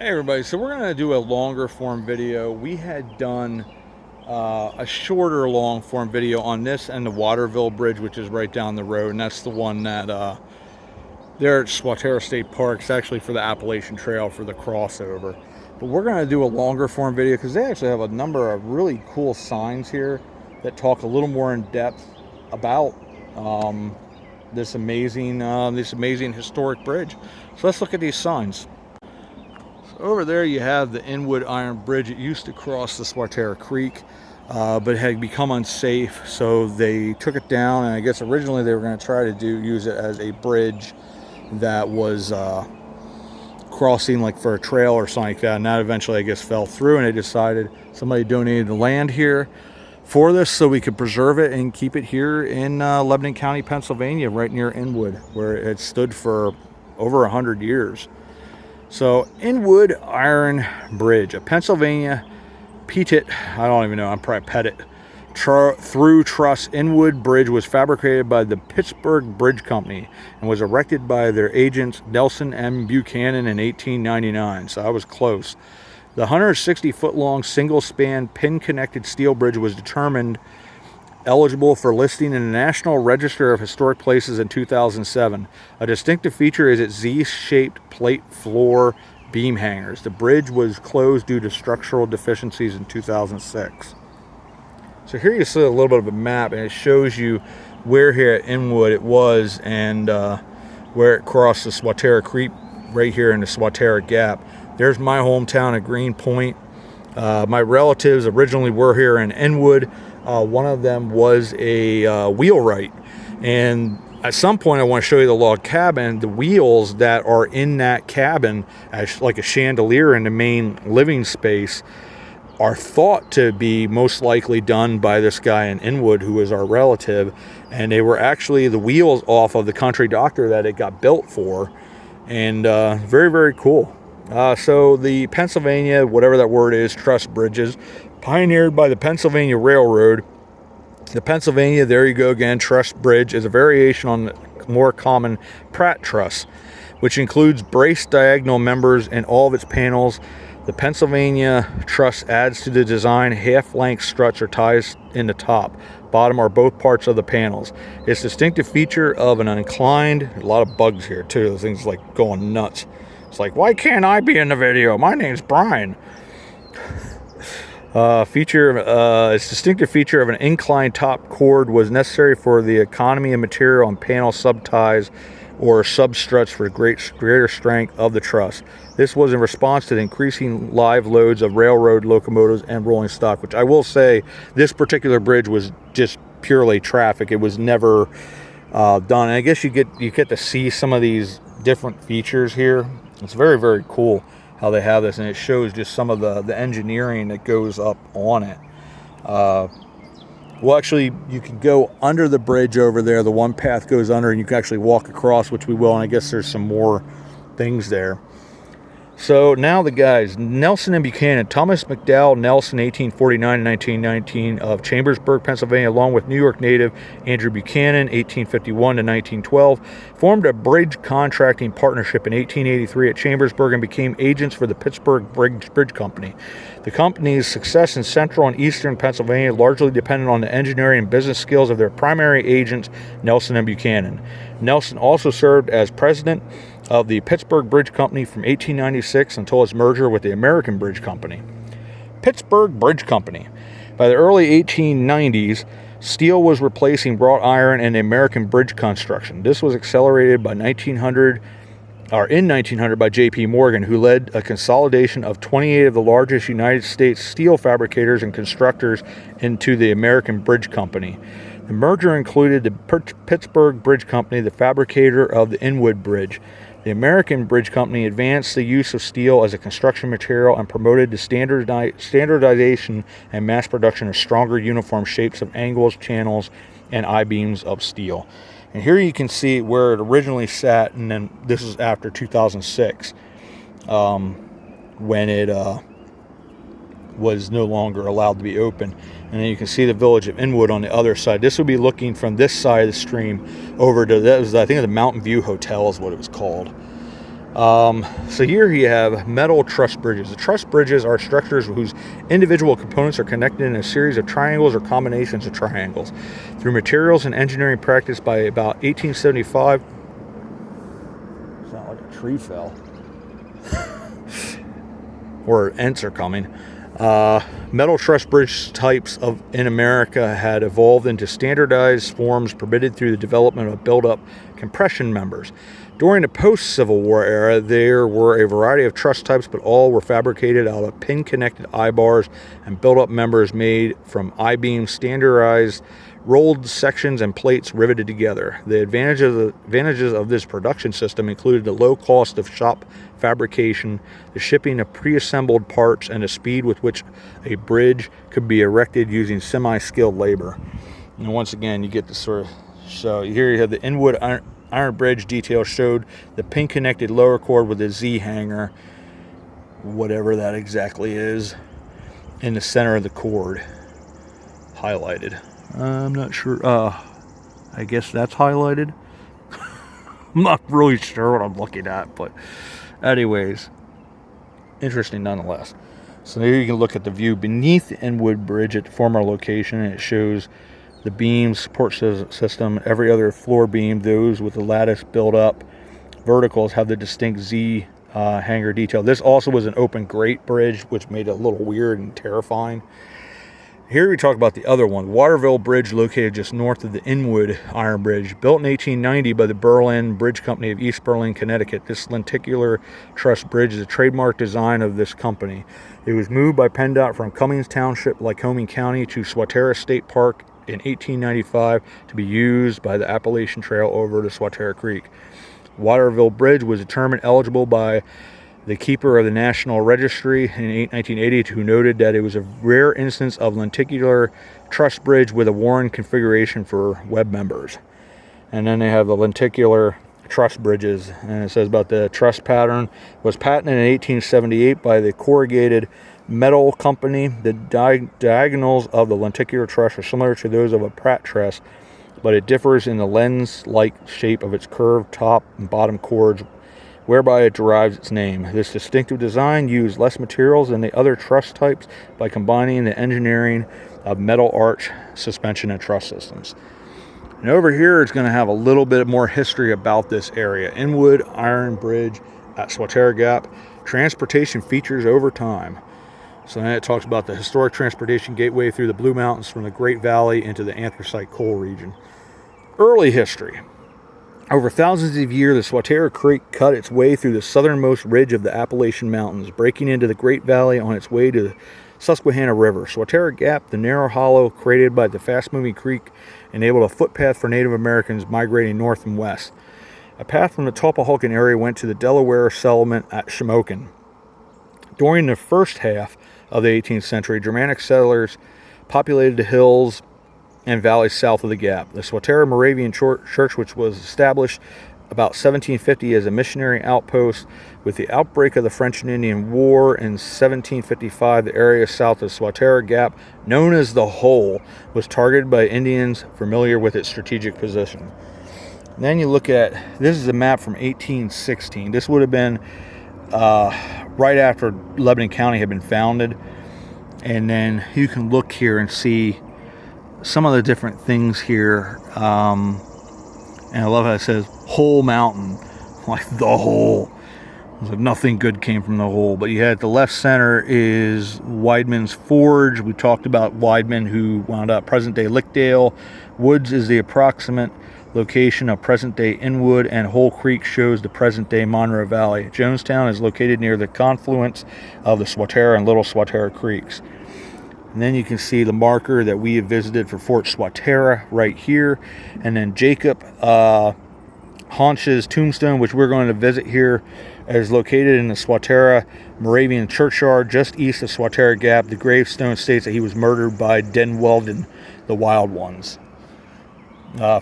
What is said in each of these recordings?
Hey everybody, so we're going to do a longer form video. We had done a shorter long form video on this and the Waterville Bridge, which is right down the road, and that's the one that there at Swatara State Park. It's actually for the Appalachian Trail for the crossover. But we're going to do a longer form video because they actually have a number of really cool signs here that talk a little more in depth about this amazing historic bridge. So let's look at these signs. Over there you have the Inwood Iron Bridge. It used to cross the Swatara Creek, but it had become unsafe, so they took it down, and I guess originally they were going to try to use it as a bridge that was crossing like for a trail or something like that, and that eventually I guess fell through, and they decided somebody donated the land here for this so we could preserve it and keep it here in Lebanon County, Pennsylvania, right near Inwood, where it stood for over 100 years. So, Inwood Iron Bridge, a Pennsylvania Pettit, I don't even know, I'm probably Pettit, through truss. Inwood Bridge was fabricated by the Pittsburgh Bridge Company and was erected by their agents Nelson M. Buchanan in 1899, so I was close. The 160-foot-long single-span pin-connected steel bridge was determined eligible for listing in the National Register of Historic Places in 2007. A distinctive feature is its Z-shaped plate floor beam hangers. The bridge was closed due to structural deficiencies in 2006. So here you see a little bit of a map, and it shows you where here at Inwood it was and where it crossed the Swatara Creek right here in the Swatara Gap. There's my hometown of Greenpoint. My relatives originally were here in Inwood. One of them was a wheelwright, and at some point I want to show you the log cabin. The wheels that are in that cabin as like a chandelier in the main living space are thought to be most likely done by this guy in Inwood who is our relative, and they were actually the wheels off of the Country Doctor that it got built for, and very, very cool. So the Pennsylvania, whatever that word is, truss bridges, pioneered by the Pennsylvania Railroad. The Pennsylvania, there you go again, truss bridge is a variation on the more common Pratt truss, which includes braced diagonal members in all of its panels. The Pennsylvania truss adds to the design half-length struts or ties in the top, bottom, or both parts of the panels. Its distinctive feature of an inclined, a lot of bugs here too, those things like going nuts. It's like, why can't I be in the video? My name's Brian. Its distinctive feature of an inclined top chord was necessary for the economy of material on panel sub-ties or substruts for greater strength of the truss. This was in response to the increasing live loads of railroad locomotives and rolling stock, which I will say, this particular bridge was just purely traffic. It was never done. And I guess you get to see some of these different features here. It's very, very cool how they have this, and it shows just some of the engineering that goes up on it. Well, actually, you can go under the bridge over there. The one path goes under, and you can actually walk across, which we will, and I guess there's some more things there. So now the guys, Nelson and Buchanan, Thomas McDowell Nelson, 1849 to 1919, of Chambersburg, Pennsylvania, along with New York native Andrew Buchanan, 1851 to 1912, formed a bridge contracting partnership in 1883 at Chambersburg and became agents for the Pittsburgh Bridge Company. The company's success in central and eastern Pennsylvania largely depended on the engineering and business skills of their primary agents, Nelson and Buchanan. Nelson also served as president of the Pittsburgh Bridge Company from 1896 until its merger with the American Bridge Company. Pittsburgh Bridge Company. By the early 1890s, steel was replacing wrought iron in the American bridge construction. This was accelerated by in 1900 by J.P. Morgan, who led a consolidation of 28 of the largest United States steel fabricators and constructors into the American Bridge Company. The merger included the Pittsburgh Bridge Company, the fabricator of the Inwood Bridge. The American Bridge Company advanced the use of steel as a construction material and promoted the standardization and mass production of stronger uniform shapes of angles, channels, and I-beams of steel. And here you can see where it originally sat, and then this is after 2006, when it was no longer allowed to be open. And then you can see the village of Inwood on the other side. This would be looking from this side of the stream over to, that was, I think, the Mountain View Hotel is what it was called. So here you have metal truss bridges. The truss bridges are structures whose individual components are connected in a series of triangles or combinations of triangles. Through materials and engineering practice by about 1875, it's not like a tree fell, or ents are coming. Metal truss bridge types in America had evolved into standardized forms permitted through the development of built-up compression members. During the post-Civil War era, there were a variety of truss types, but all were fabricated out of pin-connected I-bars and built-up members made from I-beams, standardized rolled sections and plates riveted together. The advantages of this production system included the low cost of shop fabrication, the shipping of pre-assembled parts, and the speed with which a bridge could be erected using semi-skilled labor. And once again, you get the sort of, so here you have the Inwood Iron Bridge detail showed the pin-connected lower cord with a Z hanger, whatever that exactly is, in the center of the cord, highlighted. I'm not sure. I guess that's highlighted. I'm not really sure what I'm looking at, but anyways, interesting nonetheless. So here you can look at the view beneath the Inwood Bridge at the former location, and it shows the beams, support system, every other floor beam. Those with the lattice built up verticals have the distinct Z hanger detail. This also was an open grate bridge, which made it a little weird and terrifying. Here we talk about the other one, Waterville Bridge, located just north of the Inwood Iron Bridge. Built in 1890 by the Berlin Bridge Company of East Berlin, Connecticut, this lenticular truss bridge is a trademark design of this company. It was moved by PennDOT from Cummings Township, Lycoming County, to Swatara State Park in 1895 to be used by the Appalachian Trail over the Swatara Creek. Waterville Bridge was determined eligible by the keeper of the National Registry in 1980, who noted that it was a rare instance of lenticular truss bridge with a Warren configuration for web members. And then they have the lenticular truss bridges, and it says about the truss pattern was patented in 1878 by the Corrugated Metal Company. The diagonals of the lenticular truss are similar to those of a Pratt truss, but it differs in the lens-like shape of its curved top and bottom chords, whereby it derives its name. This distinctive design used less materials than the other truss types by combining the engineering of metal arch suspension and truss systems. And over here it's going to have a little bit more history about this area. Inwood Iron Bridge at Swatara Gap. Transportation features over time. So then it talks about the historic transportation gateway through the Blue Mountains from the Great Valley into the anthracite coal region. Early history. Over thousands of years, the Swatara Creek cut its way through the southernmost ridge of the Appalachian Mountains, breaking into the Great Valley on its way to the Susquehanna River. Swatara Gap, the narrow hollow created by the fast-moving creek, enabled a footpath for Native Americans migrating north and west. A path from the Tulpehocken area went to the Delaware settlement at Shamokin. During the first half of the 18th century, Germanic settlers populated the hills and valleys south of the gap. The Swatara Moravian Church, which was established about 1750 as a missionary outpost, with the outbreak of the French and Indian War in 1755, the area south of Swatara Gap, known as the Hole, was targeted by Indians familiar with its strategic position. And then you look at, this is a map from 1816. This would have been right after Lebanon County had been founded. And then you can look here and see some of the different things here. And I love how it says Hole Mountain, like the hole. It's like nothing good came from the hole. But you had the left center is Weidman's Forge. We talked about Weidman, who wound up present-day Lickdale. Woods is the approximate location of present-day Inwood, and Hole Creek shows the present-day Monroe Valley. Jonestown is located near the confluence of the Swatara and Little Swatara Creeks. And then you can see the marker that we have visited for Fort Swatara right here. And then Jacob Haunch's tombstone, which we're going to visit here, is located in the Swatara Moravian churchyard just east of Swatara Gap. The gravestone states that he was murdered by Den Weldon, the Wild Ones.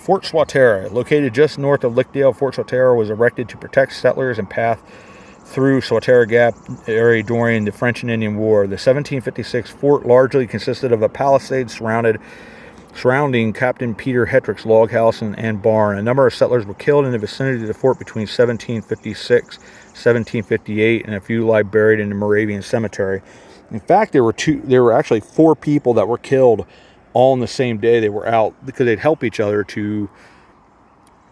Fort Swatara, located just north of Lickdale. Fort Swatara was erected to protect settlers and path through Swatara Gap area during the French and Indian War. The 1756 fort largely consisted of a palisade surrounded surrounding Captain Peter Hetrick's log house and barn. A number of settlers were killed in the vicinity of the fort between 1756, 1758, and a few lie buried in the Moravian cemetery. In fact, there were actually 4 people that were killed all on the same day. They were out because they'd help each other to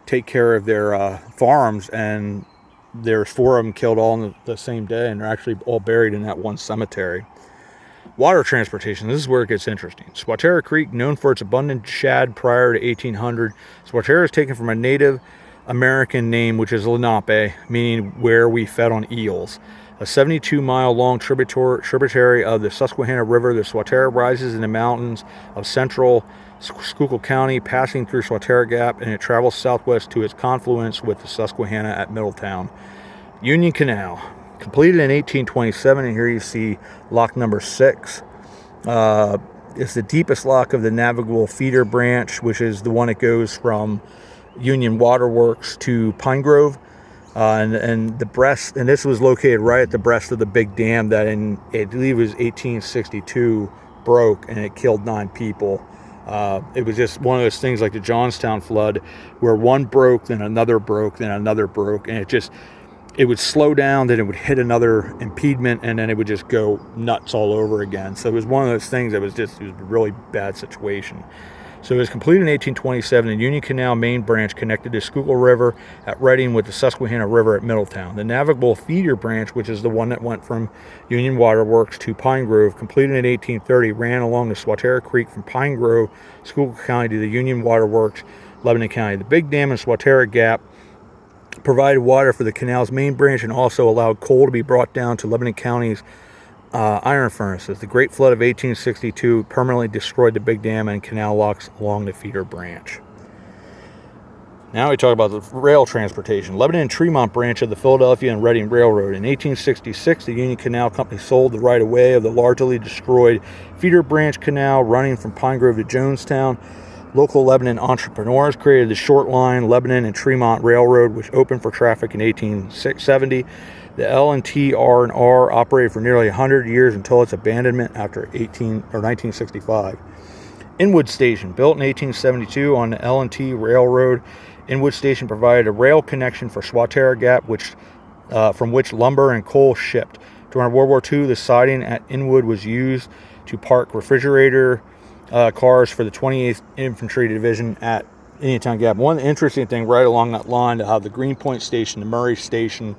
take care of their farms, and there's 4 of them killed all on the same day, and they're actually all buried in that one cemetery. Water transportation. This is where it gets interesting. Swatara Creek, known for its abundant shad prior to 1800. Swatara is taken from a Native American name, which is Lenape, meaning where we fed on eels. A 72-mile-long tributary of the Susquehanna River, the Swatara rises in the mountains of central Schuylkill County, passing through Swatara Gap, and it travels southwest to its confluence with the Susquehanna at Middletown. Union Canal. Completed in 1827, and here you see lock number 6. It's the deepest lock of the navigable feeder branch, which is the one that goes from Union Waterworks to Pine Grove. And the breast, and this was located right at the breast of the big dam that I believe it was 1862 broke, and it killed 9 people. It was just one of those things like the Johnstown flood, where one broke, then another broke, then another broke, and it would slow down, then it would hit another impediment, and then it would just go nuts all over again. So it was one of those things that it was a really bad situation. So it was completed in 1827. The Union Canal main branch connected the Schuylkill River at Reading with the Susquehanna River at Middletown. The navigable feeder branch, which is the one that went from Union Waterworks to Pine Grove, completed in 1830, ran along the Swatara Creek from Pine Grove, Schuylkill County, to the Union Waterworks, Lebanon County. The Big Dam and Swatara Gap provided water for the canal's main branch and also allowed coal to be brought down to Lebanon County's iron furnaces. The Great Flood of 1862 permanently destroyed the Big Dam and canal locks along the feeder branch. Now we talk about the rail transportation. Lebanon and Tremont branch of the Philadelphia and Reading Railroad. In 1866, the Union Canal Company sold the right-of-way of the largely destroyed feeder branch canal running from Pine Grove to Jonestown. Local Lebanon entrepreneurs created the short line Lebanon and Tremont Railroad, which opened for traffic in 1870. The L&T R&R operated for nearly 100 years until its abandonment after 1965. Inwood Station, built in 1872 on the L&T Railroad. Inwood Station provided a rail connection for Swatara Gap, from which lumber and coal shipped. During World War II, the siding at Inwood was used to park refrigerator cars for the 28th Infantry Division at Indiantown Gap. One interesting thing right along that line, to have the Greenpoint Station, the Murray Station,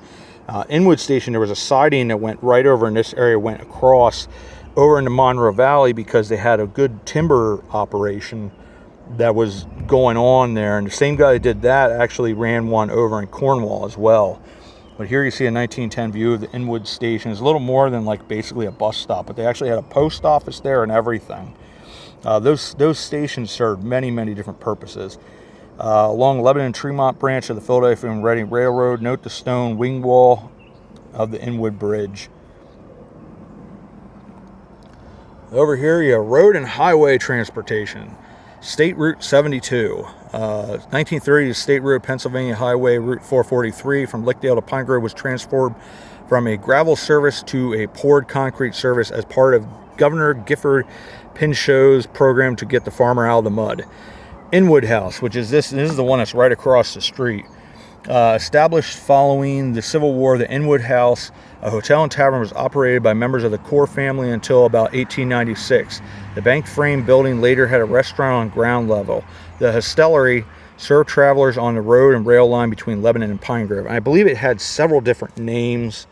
Inwood Station, there was a siding that went right over in this area, went across over into Monroe Valley, because they had a good timber operation that was going on there. And the same guy that did that actually ran one over in Cornwall as well. But here you see a 1910 view of the Inwood Station. It's a little more than like basically a bus stop, but they actually had a post office there and everything. Those stations served many, many different purposes. Along Lebanon and Tremont branch of the Philadelphia and Reading Railroad, note the stone wing wall of the Inwood Bridge. Over here, you have road and highway transportation. State Route 72. 1930, State Road Pennsylvania Highway Route 443 from Lickdale to Pine Grove was transformed from a gravel service to a poured concrete service as part of Governor Gifford Pinchot's program to get the farmer out of the mud. Inwood House, which is this is the one that's right across the street. Established following the Civil War, the Inwood House, a hotel and tavern, was operated by members of the Core family until about 1896. The bank frame building later had a restaurant on ground level. The hostelry served travelers on the road and rail line between Lebanon and Pine Grove. And I believe it had several different names.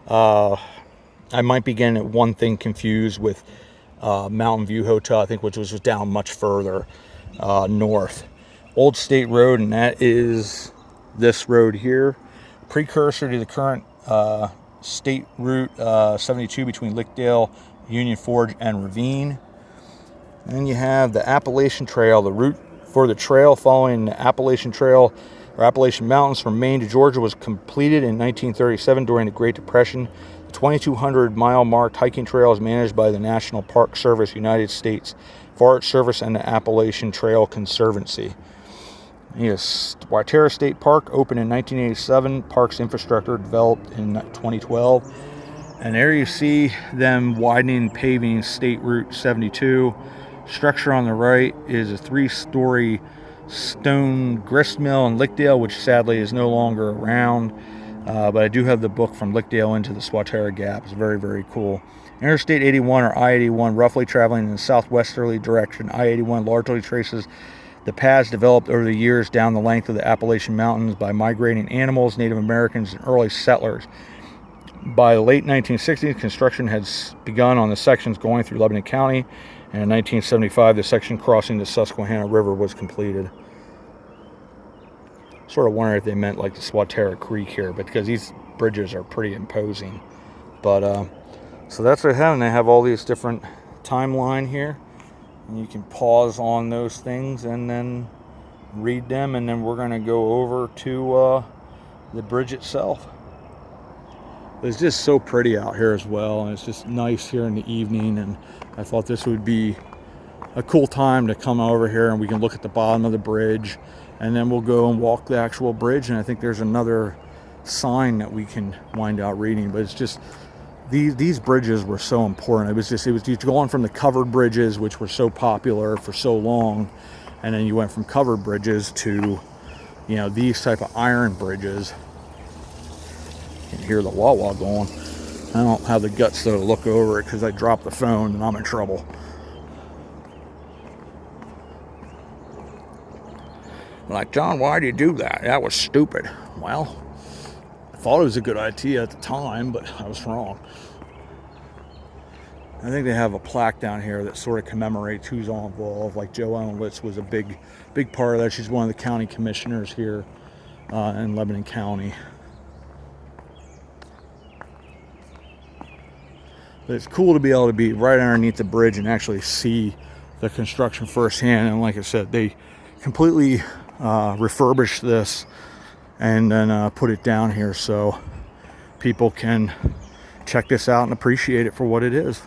I might be getting one thing confused with Mountain View Hotel, I think, which was down much further north. Old State Road, and that is this road here, precursor to the current State Route 72 between Lickdale, Union Forge, and Ravine. And then you have the Appalachian Trail. The route for the trail following the Appalachian Trail or Appalachian Mountains from Maine to Georgia was completed in 1937 during the Great Depression. The 2,200-mile marked hiking trail is managed by the National Park Service, United States Forest Service, and the Appalachian Trail Conservancy. Yes, Swatara State Park opened in 1987. Park's infrastructure developed in 2012. And there you see them widening, paving State Route 72, Structure on the right is a 3-story stone grist mill in Lickdale, which sadly is no longer around. But I do have the book From Lickdale into the Swatara Gap. It's very, very cool. Interstate 81 or I-81, roughly traveling in the southwesterly direction. I-81 largely traces the paths developed over the years down the length of the Appalachian Mountains by migrating animals, Native Americans, and early settlers. By the late 1960s, construction had begun on the sections going through Lebanon County, and in 1975, the section crossing the Susquehanna River was completed. Sort of wondering if they meant like the Swatara Creek here, but because these bridges are pretty imposing. But so that's what I have, and they have all these different timeline here, and you can pause on those things and then read them, and then we're going to go over to the bridge itself. It's just so pretty out here as well, and it's just nice here in the evening, and I thought this would be a cool time to come over here and we can look at the bottom of the bridge, and then we'll go and walk the actual bridge. And I think there's another sign that we can wind out reading, but it's just these bridges were so important. It was just going from the covered bridges, which were so popular for so long, and then you went from covered bridges to, you know, these type of iron bridges. You can hear the wah-wah going. I don't have the guts though to look over it because I dropped the phone and I'm in trouble. Like, John, why did you do that? That was stupid. Well, I thought it was a good idea at the time, but I was wrong. I think they have a plaque down here that sort of commemorates who's all involved. Like Joe Ellen Litz was a big part of that. She's one of the county commissioners here in Lebanon County. But it's cool to be able to be right underneath the bridge and actually see the construction firsthand. And like I said, they completely refurbished this and then put it down here so people can check this out and appreciate it for what it is.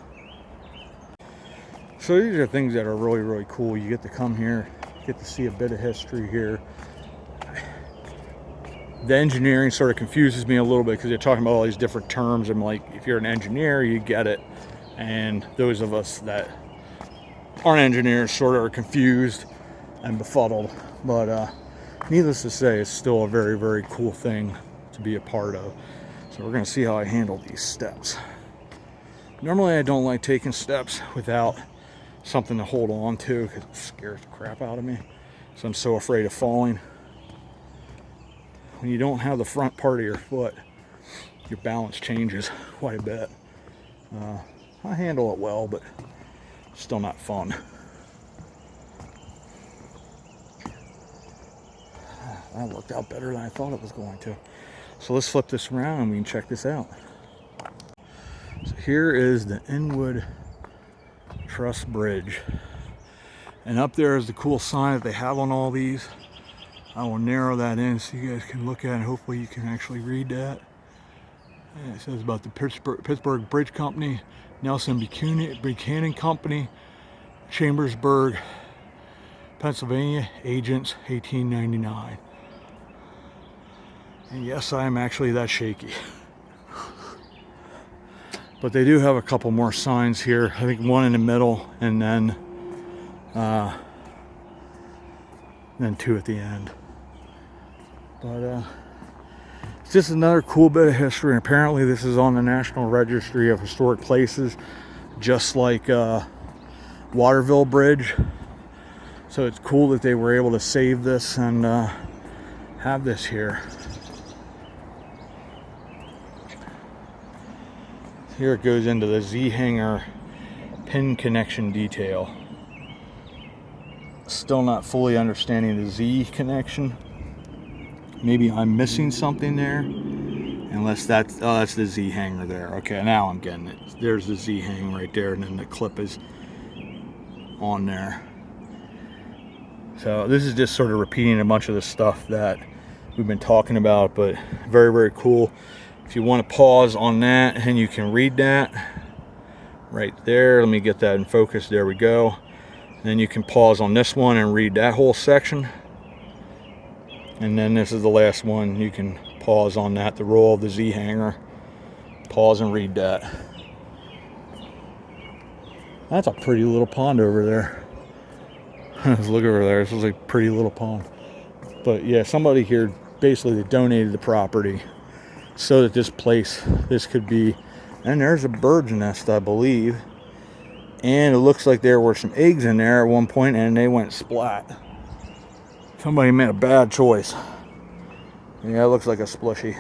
So these are things that are really, really cool. You get to come here, get to see a bit of history here. The engineering sort of confuses me a little bit because they're talking about all these different terms. I'm like, if you're an engineer, you get it. And those of us that aren't engineers sort of are confused and befuddled. But needless to say, it's still a very, very cool thing to be a part of. So we're going to see how I handle these steps. Normally I don't like taking steps without something to hold on to because it scares the crap out of me. So I'm so afraid of falling. When you don't have the front part of your foot, your balance changes quite a bit. I handle it well, but still not fun. That worked out better than I thought it was going to. So let's flip this around and we can check this out. So here is the Inwood Truss Bridge. And up there is the cool sign that they have on all these. I will narrow that in so you guys can look at it. Hopefully you can actually read that. And it says about the Pittsburgh Bridge Company, Nelson Buchanan Company, Chambersburg, Pennsylvania, agents, 1899. And yes, I am actually that shaky. But they do have a couple more signs here. I think one in the middle and then two at the end. But it's just another cool bit of history. And apparently this is on the National Registry of Historic Places, just like Waterville Bridge. So it's cool that they were able to save this and have this here. Here it goes into the Z-hanger pin connection detail. Still not fully understanding the Z connection. Maybe I'm missing something there. Unless that's the Z hanger there. Okay, now I'm getting it. There's the Z hang right there, and then the clip is on there. So this is just sort of repeating a bunch of the stuff that we've been talking about, but very, very cool. If you want to pause on that and you can read that right there. Let me get that in focus. There we go. Then you can pause on this one and read that whole section. And then this is the last one. You can pause on that, the roll of the Z hanger. Pause and read that. That's a pretty little pond over there. Look over there. This is like a pretty little pond. But yeah, somebody here basically donated the property so that this could be, and there's a bird's nest, I believe. And it looks like there were some eggs in there at one point and they went splat. Somebody made a bad choice. Yeah, it looks like a splushy.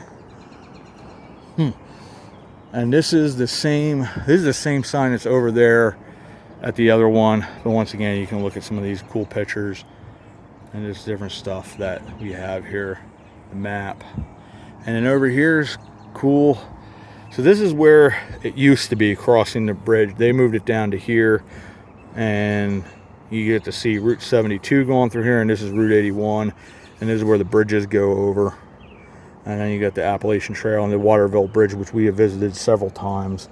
And this is the same sign that's over there at the other one. But once again, you can look at some of these cool pictures and this different stuff that we have here. The map. And then over here's cool. So this is where it used to be, crossing the bridge. They moved it down to here, and you get to see Route 72 going through here, and this is Route 81, and this is where the bridges go over. And then you got the Appalachian Trail and the Waterville Bridge, which we have visited several times,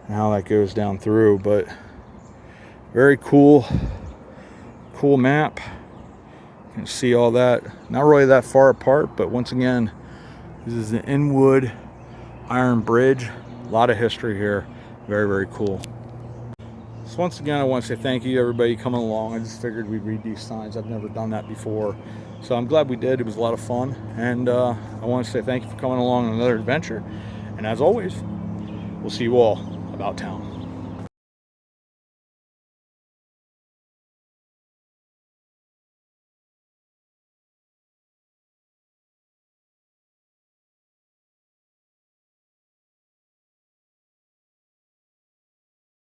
and how that goes down through. But very cool map. You can see all that. Not really that far apart, but once again, this is the Inwood Iron Bridge. A lot of history here. Very, very cool. So once again, I want to say thank you to everybody coming along. I just figured we'd read these signs. I've never done that before. So I'm glad we did. It was a lot of fun. And I want to say thank you for coming along on another adventure. And as always, we'll see you all about town.